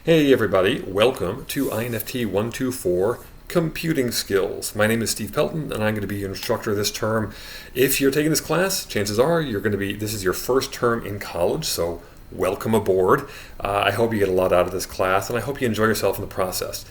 Hey everybody, welcome to INFT 124 Computing Skills. My name is Steve Pelton and I'm going to be your instructor this term. If you're taking this class, chances are this is your first term in college, so welcome aboard. I hope you get a lot out of this class and I hope you enjoy yourself in the process.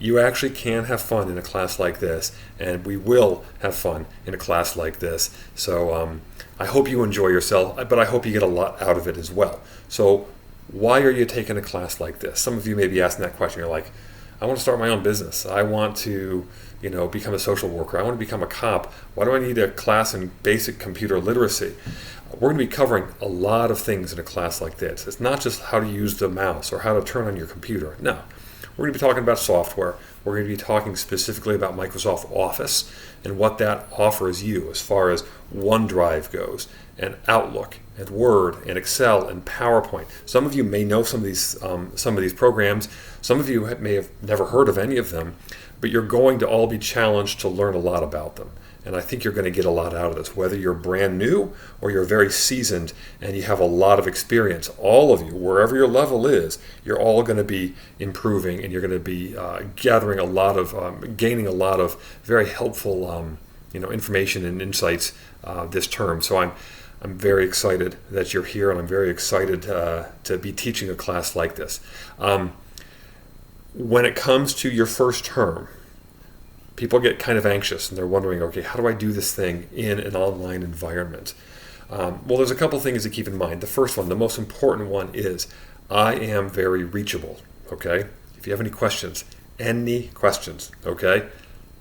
You actually can have fun in a class like this, and we will have fun in a class like this. So I hope you enjoy yourself, but I hope you get a lot out of it as well. So why are you taking a class like this? Some of you may be asking that question. You're like, I want to start my own business. I want to, become a social worker. I want to become a cop. Why do I need a class in basic computer literacy? We're going to be covering a lot of things in a class like this. It's not just how to use the mouse or how to turn on your computer. No. We're going to be talking about software. We're going to be talking specifically about Microsoft Office and what that offers you as far as OneDrive goes, and Outlook, and Word, and Excel, and PowerPoint. Some of you may know some of these programs. Some of you may have never heard of any of them, but you're going to all be challenged to learn a lot about them. And I think you're going to get a lot out of this, whether you're brand new or you're very seasoned and you have a lot of experience. All of you, wherever your level is, you're all going to be improving, and you're going to be gaining a lot of very helpful, information and insights this term. So I'm very excited that you're here, and I'm very excited to be teaching a class like this. When it comes to your first term, people get kind of anxious and they're wondering, okay, how do I do this thing in an online environment? Well, there's a couple things to keep in mind. The first one, the most important one, is I am very reachable, okay? If you have any questions, okay,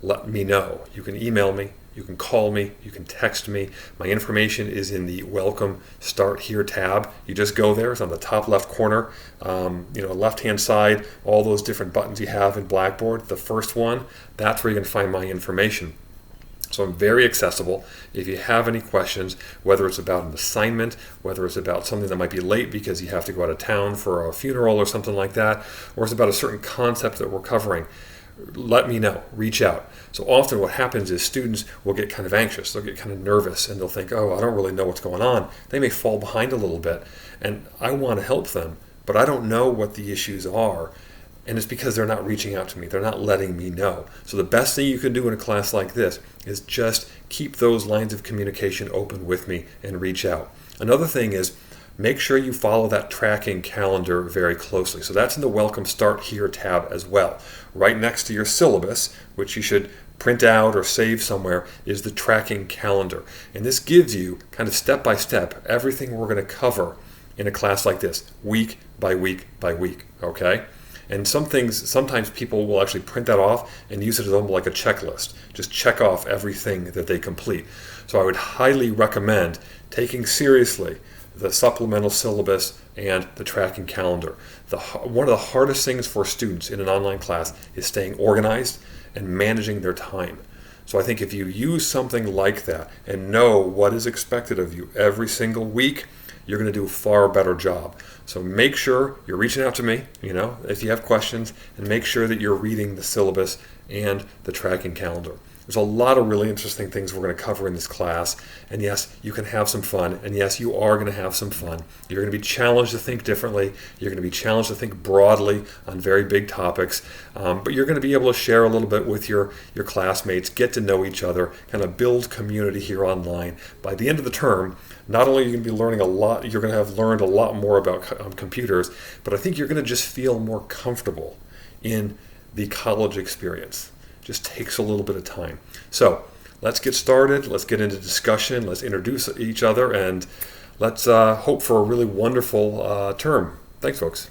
let me know. You can email me, you can call me, you can text me. My information is in the Welcome Start Here tab. You just go there. It's on the top left corner, left-hand side, all those different buttons you have in Blackboard. The first one, that's where you're going to find my information. So I'm very accessible. If you have any questions, whether it's about an assignment, whether it's about something that might be late because you have to go out of town for a funeral or something like that, or it's about a certain concept that we're covering, let me know, reach out. So often what happens is students will get kind of anxious, they'll get kind of nervous, and they'll think, oh, I don't really know what's going on. They may fall behind a little bit, and I want to help them, but I don't know what the issues are, and it's because they're not reaching out to me, they're not letting me know. So the best thing you can do in a class like this is just keep those lines of communication open with me and reach out. Another thing is, make sure you follow that tracking calendar very closely. So that's in the Welcome Start Here tab as well. Right next to your syllabus, which you should print out or save somewhere, is the tracking calendar. And this gives you kind of step by step everything we're going to cover in a class like this, week by week by week, okay? And sometimes people will actually print that off and use it as almost like a checklist. Just check off everything that they complete. So I would highly recommend taking seriously the supplemental syllabus and the tracking calendar. One of the hardest things for students in an online class is staying organized and managing their time. So I think if you use something like that and know what is expected of you every single week, you're going to do a far better job. So make sure you're reaching out to me, if you have questions, and make sure that you're reading the syllabus and the tracking calendar. There's a lot of really interesting things we're going to cover in this class. And yes, you can have some fun. And yes, you are going to have some fun. You're going to be challenged to think differently. You're going to be challenged to think broadly on very big topics. But you're going to be able to share a little bit with your classmates, get to know each other, kind of build community here online. By the end of the term, not only are you going to be learning a lot, you're going to have learned a lot more about computers, but I think you're going to just feel more comfortable in the college experience. Just takes a little bit of time. So let's get started. Let's get into discussion. Let's introduce each other, and let's hope for a really wonderful term. Thanks, folks.